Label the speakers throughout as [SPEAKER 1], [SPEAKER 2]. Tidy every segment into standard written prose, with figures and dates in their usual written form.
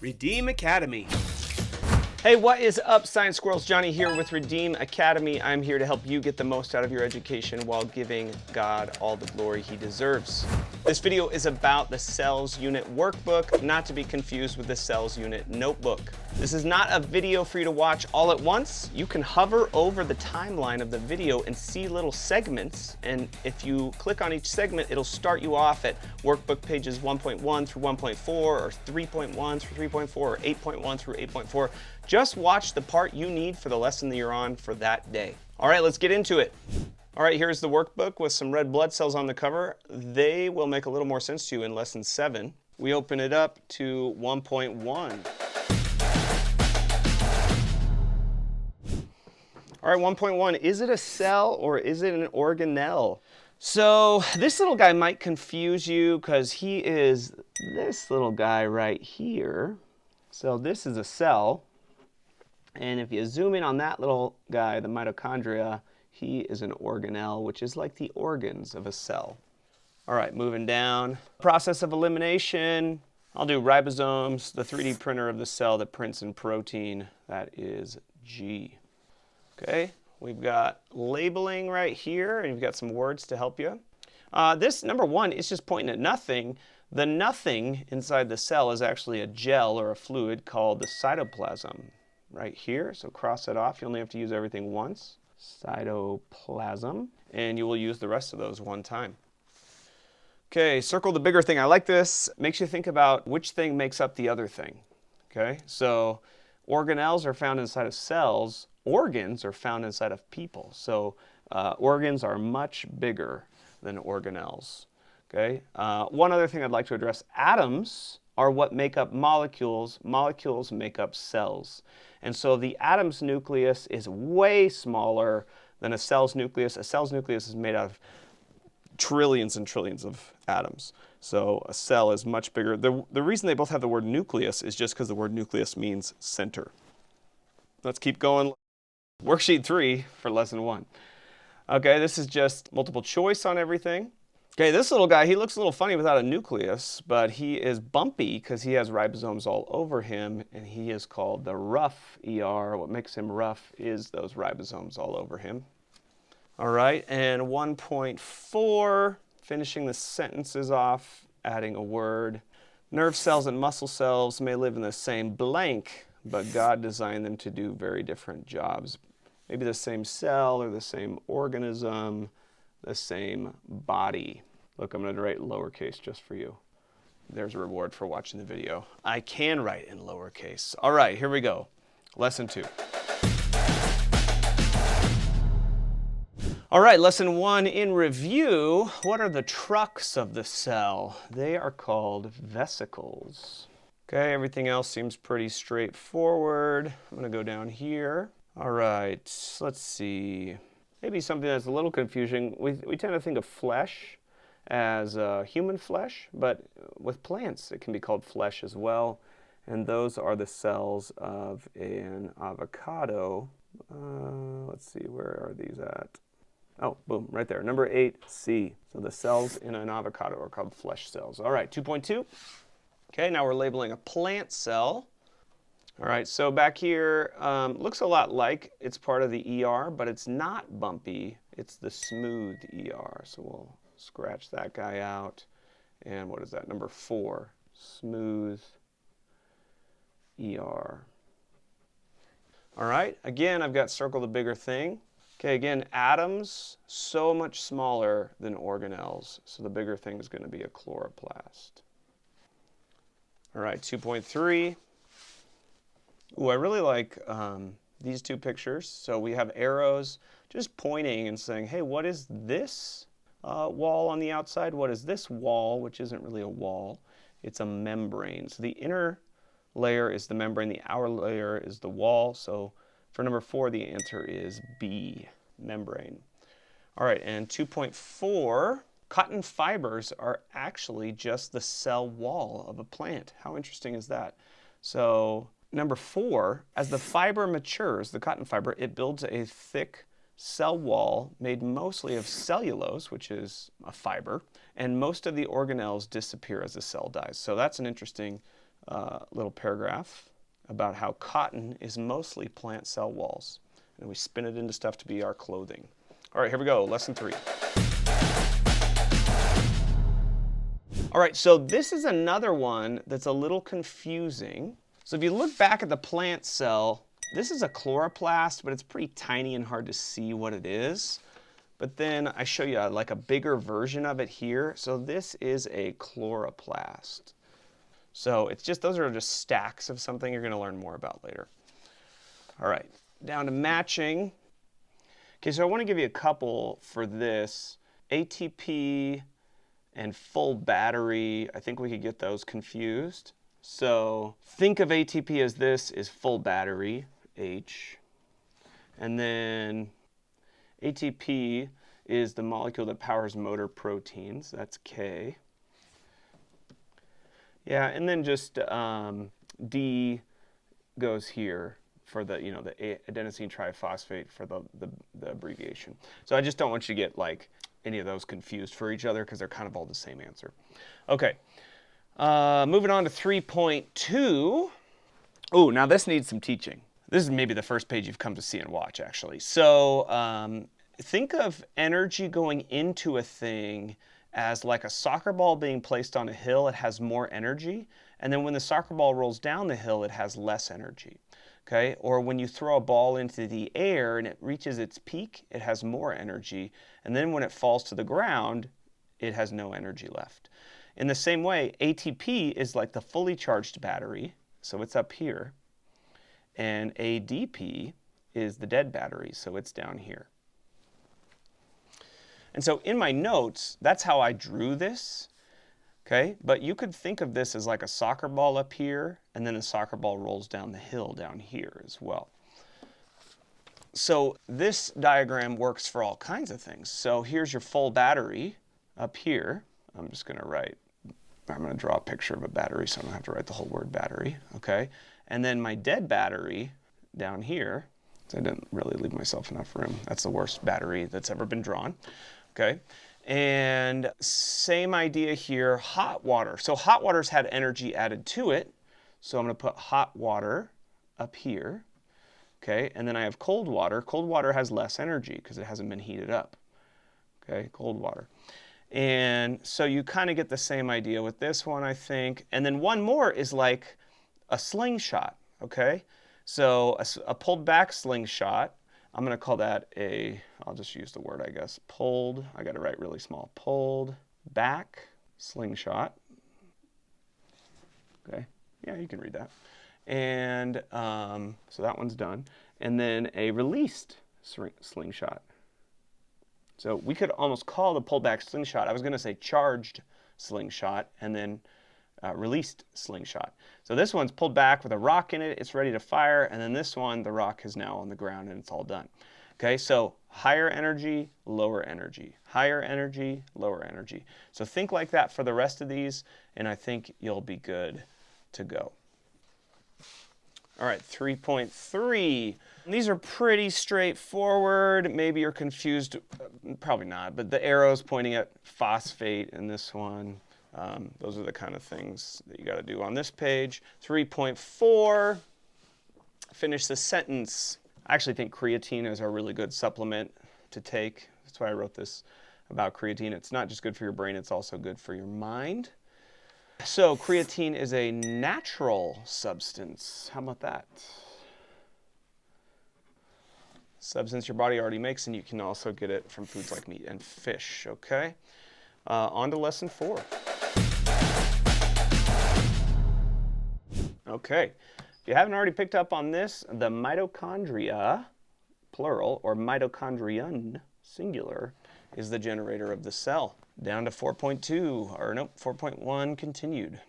[SPEAKER 1] Redeem Academy.
[SPEAKER 2] Hey, what is up, Science Squirrels? Johnny here with Redeem Academy. I'm here to help you get the most out of your education while giving God all the glory he deserves. This video is about the Cells Unit Workbook, not to be confused with the Cells Unit Notebook. This is not a video for you to watch all at once. You can hover over the timeline of the video and see little segments, and if you click on each segment, it'll start you off at workbook pages 1.1 through 1.4, or 3.1 through 3.4, or 8.1 through 8.4. Just watch the part you need for the lesson that you're on for that day. All right, let's get into it. All right, here's the workbook with some red blood cells on the cover. They will make a little more sense to you in lesson 7. We open it up to 1.1. All right, 1.1, is it a cell or is it an organelle? So this little guy might confuse you because he is this little guy right here. So this is a cell. And if you zoom in on that little guy, the mitochondria, he is an organelle, which is like the organs of a cell. All right, moving down. Process of elimination. I'll do ribosomes, the 3D printer of the cell that prints in protein. That is G. Okay, we've got labeling right here, and you've got some words to help you. This, number 1, is just pointing at nothing. The nothing inside the cell is actually a gel or a fluid called the cytoplasm. Right here, so cross it off. You only have to use everything once. Cytoplasm, and you will use the rest of those one time. Okay, circle the bigger thing. I like this. Makes you think about which thing makes up the other thing. Okay, so organelles are found inside of cells. Organs are found inside of people. So organs are much bigger than organelles. Okay, one other thing I'd like to address. Atoms are what make up molecules. Molecules make up cells. And so the atom's nucleus is way smaller than a cell's nucleus. A cell's nucleus is made out of trillions and trillions of atoms. So a cell is much bigger. The reason they both have the word nucleus is just because the word nucleus means center. Let's keep going. Worksheet 3 for lesson 1. Okay, this is just multiple choice on everything. Okay, this little guy, he looks a little funny without a nucleus, but he is bumpy because he has ribosomes all over him, and he is called the rough ER. What makes him rough is those ribosomes all over him. All right, and 1.4, finishing the sentences off, adding a word. Nerve cells and muscle cells may live in the same blank, but God designed them to do very different jobs. Maybe the same cell or the same organism, the same body. Look, I'm going to write lowercase just for you. There's a reward for watching the video. I can write in lowercase. All right, here we go. Lesson 2. All right, lesson 1 in review. What are the trucks of the cell? They are called vesicles. Okay, everything else seems pretty straightforward. I'm going to go down here. All right, let's see. Maybe something that's a little confusing. We tend to think of flesh as human flesh, but with plants it can be called flesh as well. And those are the cells of an avocado. Let's see, where are these at? Oh, boom, right there, number 8C. So the cells in an avocado are called flesh cells. All right, 2.2. Okay, now we're labeling a plant cell. All right, so back here, looks a lot like it's part of the ER, but it's not bumpy. It's the smooth ER. So we'll scratch that guy out. And what is that? Number 4, smooth ER. All right, again, I've got circle the bigger thing. Okay, again, atoms, so much smaller than organelles. So the bigger thing is going to be a chloroplast. All right, 2.3. Ooh, I really like these two pictures. So we have arrows just pointing and saying, hey, what is this wall on the outside? What is this wall, which isn't really a wall? It's a membrane. So the inner layer is the membrane. The outer layer is the wall. So for number 4, the answer is B, membrane. All right, and 2.4, cotton fibers are actually just the cell wall of a plant. How interesting is that? So number 4, as the fiber matures, the cotton fiber, it builds a thick cell wall made mostly of cellulose, which is a fiber, and most of the organelles disappear as the cell dies. So that's an interesting little paragraph about how cotton is mostly plant cell walls. And we spin it into stuff to be our clothing. All right, here we go, lesson 3. All right, so this is another one that's a little confusing. So if you look back at the plant cell, this is a chloroplast, but it's pretty tiny and hard to see what it is. But then I show you like a bigger version of it here. So this is a chloroplast. So it's just, those are just stacks of something you're going to learn more about later. All right, down to matching. Okay, so I want to give you a couple for this. ATP and full battery, I think we could get those confused. So think of ATP as this is full battery, H. And then ATP is the molecule that powers motor proteins, that's K. Yeah, and then just D goes here for the, the adenosine triphosphate for the abbreviation. So I just don't want you to get like any of those confused for each other because they're kind of all the same answer. Okay, moving on to 3.2. Oh, now this needs some teaching. This is maybe the first page you've come to see and watch, actually. So think of energy going into a thing as like a soccer ball being placed on a hill. It has more energy. And then when the soccer ball rolls down the hill, it has less energy. Okay? Or when you throw a ball into the air and it reaches its peak, it has more energy. And then when it falls to the ground, it has no energy left. In the same way, ATP is like the fully charged battery. So it's up here. And ADP is the dead battery. So it's down here. And so in my notes, that's how I drew this, okay? But you could think of this as like a soccer ball up here, and then the soccer ball rolls down the hill down here as well. So this diagram works for all kinds of things. So here's your full battery up here. I'm going to draw a picture of a battery so I don't have to write the whole word battery, okay? And then my dead battery down here, so I didn't really leave myself enough room. That's the worst battery that's ever been drawn. Okay, and same idea here, hot water. So hot water's had energy added to it. So I'm going to put hot water up here. Okay, and then I have cold water. Cold water has less energy because it hasn't been heated up. Okay, cold water. And so you kind of get the same idea with this one, I think. And then one more is like a slingshot. Okay, so a pulled back slingshot. I'm going to call that I'll just use the word, I guess, pulled. I got to write really small. Pulled back slingshot. Okay, yeah, you can read that. And so that one's done. And then a released slingshot. So we could almost call the pulled back slingshot, I was going to say charged slingshot, and then released slingshot. So this one's pulled back with a rock in it, it's ready to fire, and then this one, the rock is now on the ground and it's all done. Okay, so higher energy, lower energy, higher energy, lower energy. So think like that for the rest of these, and I think you'll be good to go. All right, 3.3. These are pretty straightforward. Maybe you're confused, probably not, but the arrows pointing at phosphate in this one. Those are the kind of things that you got to do on this page. 3.4, finish the sentence. I actually think creatine is a really good supplement to take. That's why I wrote this about creatine. It's not just good for your brain, it's also good for your mind. So creatine is a natural substance. How about that? Substance your body already makes, and you can also get it from foods like meat and fish, okay? On to lesson 4. Okay, if you haven't already picked up on this, the mitochondria, plural, or mitochondrion, singular, is the generator of the cell. Down to 4.2, or nope, 4.1 continued.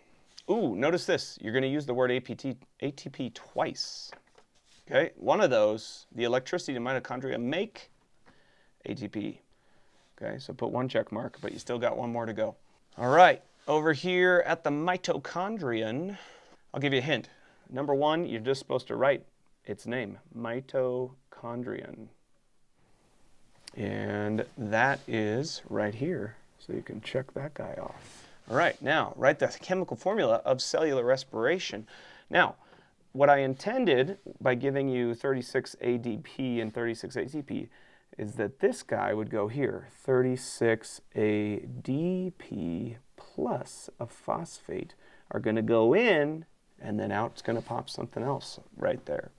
[SPEAKER 2] Ooh, notice this. You're going to use the word ATP twice. Okay, one of those, the electricity to mitochondria make ATP. Okay, so put one check mark, but you still got one more to go. All right, over here at the mitochondrion, I'll give you a hint. Number 1, you're just supposed to write its name, mitochondrion. And that is right here. So you can check that guy off. All right, now write the chemical formula of cellular respiration. Now, what I intended by giving you 36 ADP and 36 ATP is that this guy would go here, 36 ADP plus a phosphate are going to go in, and then out it's going to pop something else right there.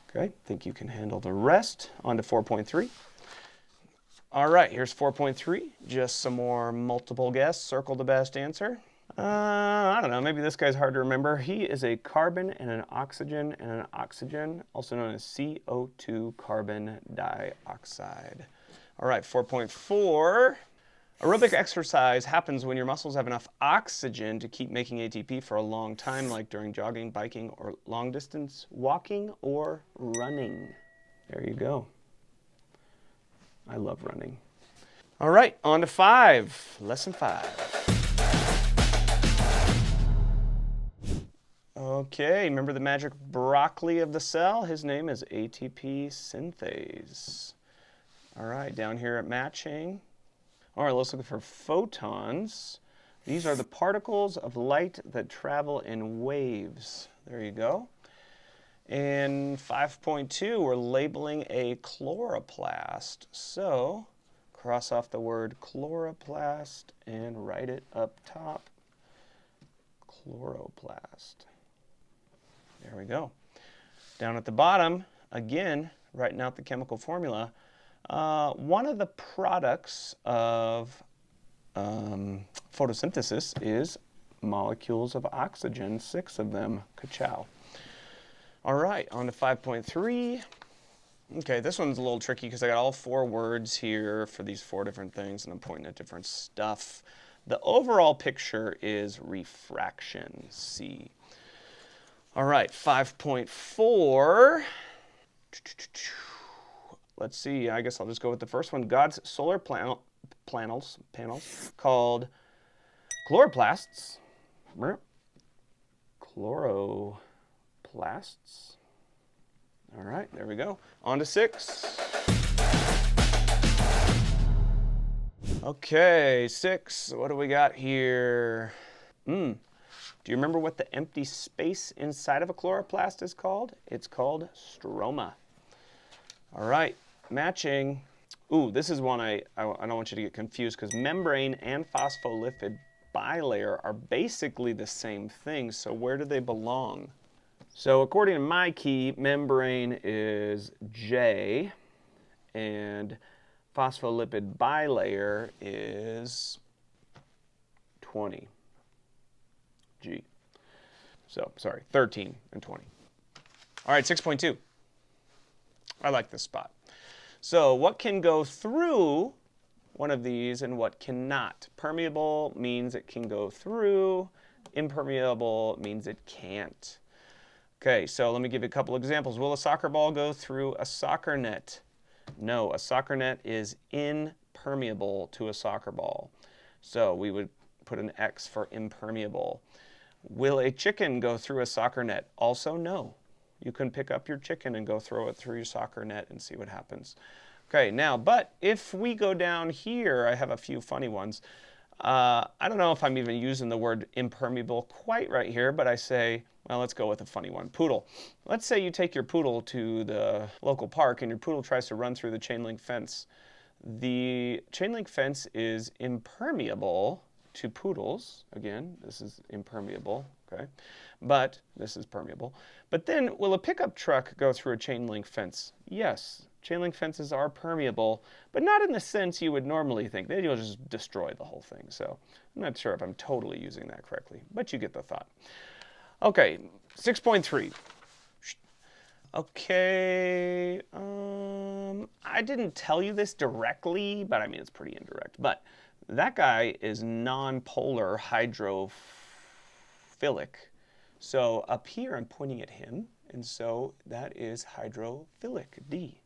[SPEAKER 2] Okay, think you can handle the rest. On to 4.3. All right, here's 4.3. Just some more multiple guess. Circle the best answer. I don't know, maybe this guy's hard to remember. He is a carbon and an oxygen, also known as CO2 carbon dioxide. All right, 4.4. Aerobic exercise happens when your muscles have enough oxygen to keep making ATP for a long time, like during jogging, biking, or long distance walking or running. There you go. I love running. All right, on to 5. Lesson 5. Okay, remember the magic broccoli of the cell? His name is ATP synthase. All right, down here at matching. All right, let's look for photons. These are the particles of light that travel in waves. There you go. In 5.2, we're labeling a chloroplast. So, cross off the word chloroplast and write it up top. Chloroplast. There we go. Down at the bottom, again, writing out the chemical formula. One of the products of photosynthesis is molecules of oxygen, 6 of them. Ka-chow. All right, on to 5.3. Okay, this one's a little tricky because I got all 4 words here for these 4 different things, and I'm pointing at different stuff. The overall picture is refraction, C. All right, 5.4. Let's see, I guess I'll just go with the first one. God's solar panels called chloroplasts. Chloroplasts. All right, there we go. On to 6. Okay, 6, what do we got here? Do you remember what the empty space inside of a chloroplast is called? It's called stroma. All right, matching. Ooh, this is one I don't want you to get confused because membrane and phospholipid bilayer are basically the same thing. So where do they belong? So according to my key, membrane is J and phospholipid bilayer is 20. G. So, sorry, 13 and 20. All right, 6.2. I like this spot. So, what can go through one of these and what cannot? Permeable means it can go through. Impermeable means it can't. Okay, so let me give you a couple examples. Will a soccer ball go through a soccer net? No, a soccer net is impermeable to a soccer ball. So, we would put an X for impermeable. Will a chicken go through a soccer net? Also, no. You can pick up your chicken and go throw it through your soccer net and see what happens. Okay, now, but if we go down here, I have a few funny ones. I don't know if I'm even using the word impermeable quite right here, but I say, well, let's go with a funny one. Poodle. Let's say you take your poodle to the local park and your poodle tries to run through the chain link fence. The chain link fence is impermeable to poodles. Again, this is impermeable, okay? But this is permeable. But then, will a pickup truck go through a chain link fence? Yes, chain link fences are permeable, but not in the sense you would normally think. Then you'll just destroy the whole thing. So I'm not sure if I'm totally using that correctly, but you get the thought. Okay, 6.3. Okay, I didn't tell you this directly, but I mean, it's pretty indirect. But that guy is non-polar hydrophilic. So up here, I'm pointing at him, and so that is hydrophilic, D.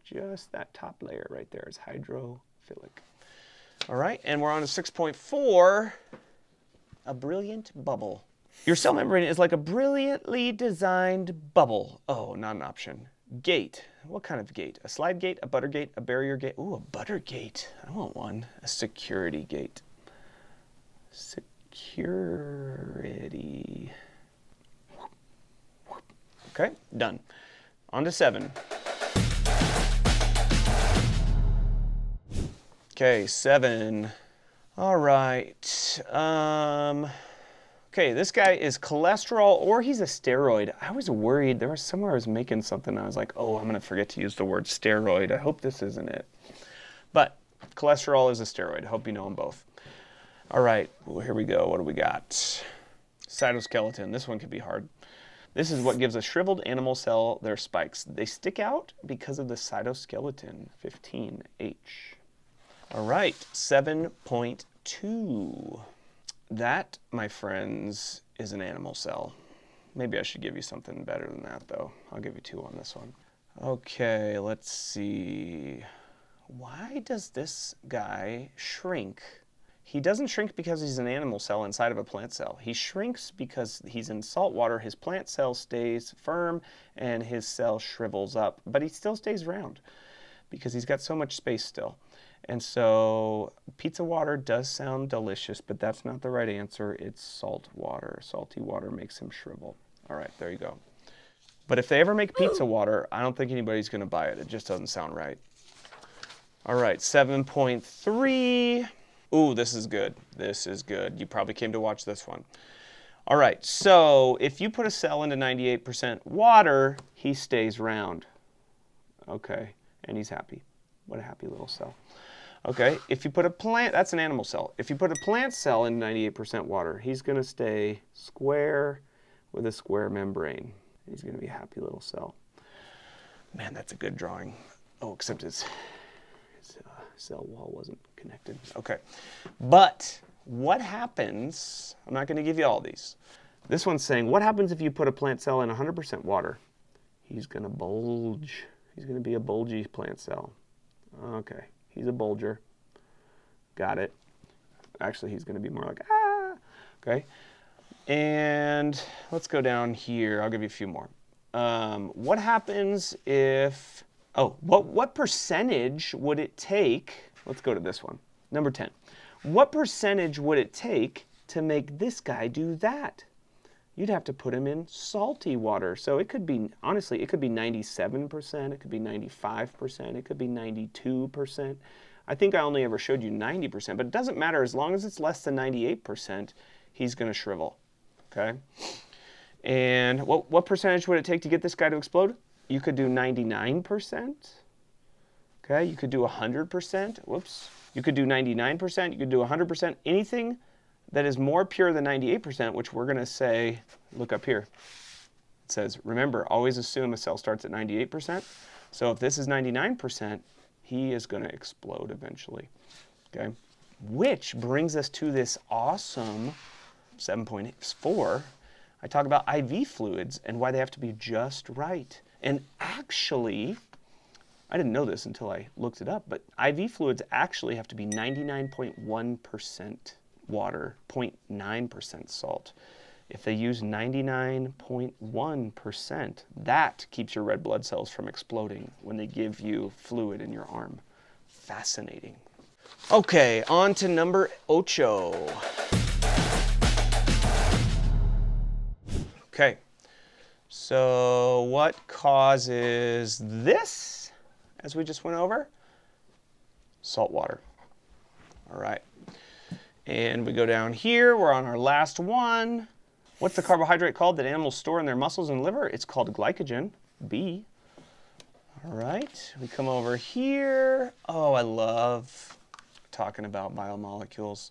[SPEAKER 2] Just that top layer right there is hydrophilic. All right, and we're on to 6.4, a brilliant bubble. Your cell membrane is like a brilliantly designed bubble. Oh, not an option. Gate. What kind of gate? A slide gate, a butter gate, a barrier gate? Ooh, a butter gate. I want one. A security gate. Security. Okay, done. On to 7. Okay, 7. All right. Okay, this guy is cholesterol or he's a steroid. I was worried. There was somewhere I was making something. I was like, oh, I'm going to forget to use the word steroid. I hope this isn't it. But cholesterol is a steroid. I hope you know them both. All right, well, here we go. What do we got? Cytoskeleton. This one could be hard. This is what gives a shriveled animal cell their spikes. They stick out because of the cytoskeleton, 15H. All right, 7.2. That, my friends, is an animal cell. Maybe I should give you something better than that, though. I'll give you 2 on this one. Okay, let's see. Why does this guy shrink? He doesn't shrink because he's an animal cell inside of a plant cell. He shrinks because he's in salt water. His plant cell stays firm and his cell shrivels up, but he still stays round because he's got so much space still. And so pizza water does sound delicious, but that's not the right answer. It's salt water. Salty water makes him shrivel. All right, there you go. But if they ever make pizza water, I don't think anybody's going to buy it. It just doesn't sound right. All right, 7.3. Ooh, this is good. This is good. You probably came to watch this one. All right, so if you put a cell into 98% water, he stays round. Okay, and he's happy. What a happy little cell. Okay, if you put a plant, that's an animal cell. If you put a plant cell in 98% water, he's going to stay square with a square membrane. He's going to be a happy little cell. Man, that's a good drawing. Oh, except his cell wall wasn't connected. Okay, but what happens, I'm not going to give you all these. This one's saying, what happens if you put a plant cell in 100% water? He's going to bulge. He's going to be a bulgy plant cell. Okay, he's a bulger. Got it. Actually, he's going to be more like, ah. Okay, and let's go down here. I'll give you a few more. What happens if, what percentage would it take, let's go to this one, number 10. What percentage would it take to make this guy do that? You'd have to put him in salty water. So it could be, honestly, it could be 97%, it could be 95%, it could be 92%. I think I only ever showed you 90%, but it doesn't matter. As long as it's less than 98%, he's going to shrivel, okay? And what percentage would it take to get this guy to explode? You could do 99%, okay? You could do 100%, whoops. You could do 99%, you could do 100%, anything that is more pure than 98%, which we're going to say, look up here. It says, remember, always assume a cell starts at 98%. So if this is 99%, he is going to explode eventually, okay? Which brings us to this awesome 7.4. I talk about IV fluids and why they have to be just right. And actually, I didn't know this until I looked it up, but IV fluids actually have to be 99.1% water, 0.9% salt. If they use 99.1%, that keeps your red blood cells from exploding when they give you fluid in your arm. Fascinating. Okay, on to number 8. Okay, so what causes this, as we just went over? Salt water. All right. And we go down here, we're on our last one. What's the carbohydrate called that animals store in their muscles and liver? It's called glycogen, B. All right, we come over here. Oh, I love talking about biomolecules.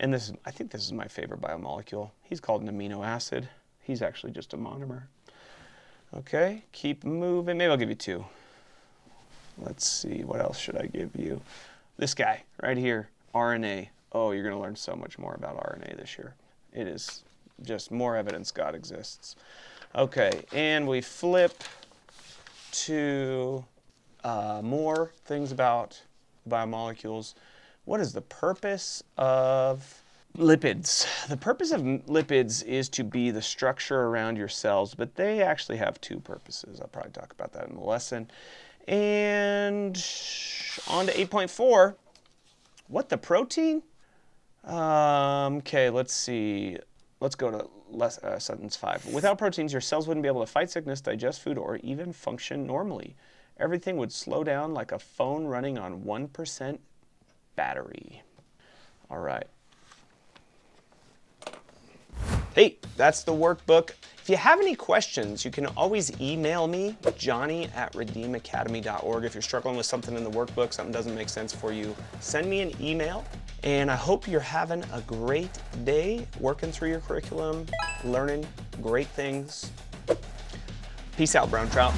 [SPEAKER 2] And this is, I think this is my favorite biomolecule. He's called an amino acid. He's actually just a monomer. Okay, keep moving. Maybe I'll give you 2. Let's see, what else should I give you? This guy right here, RNA. Oh, you're going to learn so much more about RNA this year. It is just more evidence God exists. Okay, and we flip to more things about biomolecules. What is the purpose of Lipids. The purpose of lipids is to be the structure around your cells, but they actually have two purposes. I'll probably talk about that in the lesson. And on to 8.4. What, the protein? Okay, let's see. Let's go to sentence 5. Without proteins, your cells wouldn't be able to fight sickness, digest food, or even function normally. Everything would slow down like a phone running on 1% battery. All right. Hey, that's the workbook. If you have any questions, you can always email me, johnny@redeemacademy.org. If you're struggling with something in the workbook, something doesn't make sense for you, send me an email. And I hope you're having a great day working through your curriculum, learning great things. Peace out, brown trout.